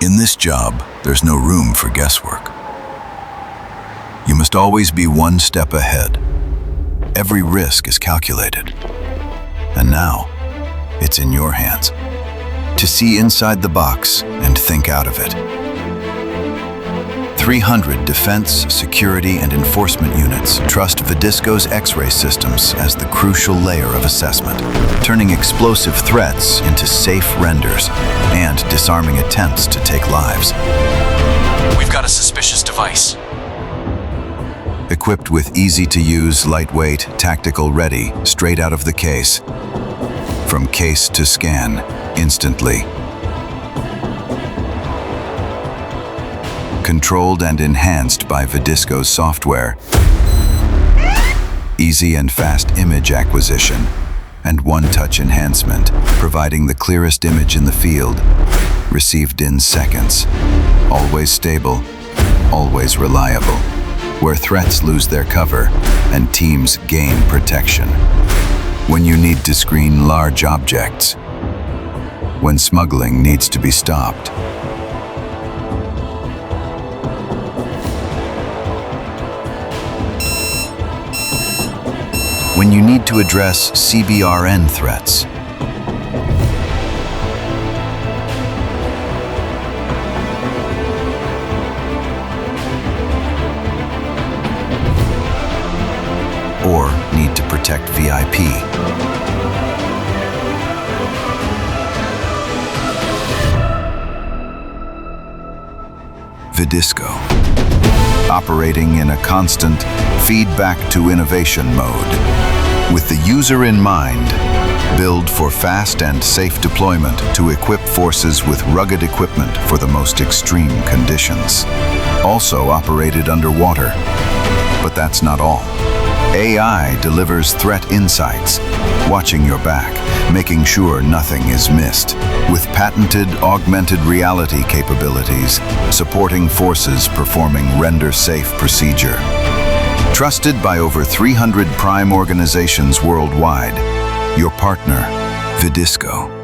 In this job, there's no room for guesswork. You must always be one step ahead. Every risk is calculated. And now, it's in your hands to see inside the box and think out of it. 300 defense, security, and enforcement units trust Vidisco's X-ray systems as the crucial layer of assessment, turning explosive threats into safe renders and disarming attempts to take lives. We've got a suspicious device. Equipped with easy-to-use, lightweight, tactical ready, straight out of the case. From case to scan, instantly. Controlled and enhanced by Vidisco's software. Easy and fast image acquisition and one-touch enhancement, providing the clearest image in the field, received in seconds. Always stable, always reliable, where threats lose their cover and teams gain protection. When you need to screen large objects, when smuggling needs to be stopped, when you need to address CBRN threats, or need to protect VIP. Vidisco, operating in a constant feedback to innovation mode. With the user in mind, build for fast and safe deployment to equip forces with rugged equipment for the most extreme conditions. Also operated underwater. But that's not all. AI delivers threat insights, watching your back, making sure nothing is missed, with patented augmented reality capabilities, supporting forces performing render-safe procedure. Trusted by over 300 prime organizations worldwide, your partner, Vidisco.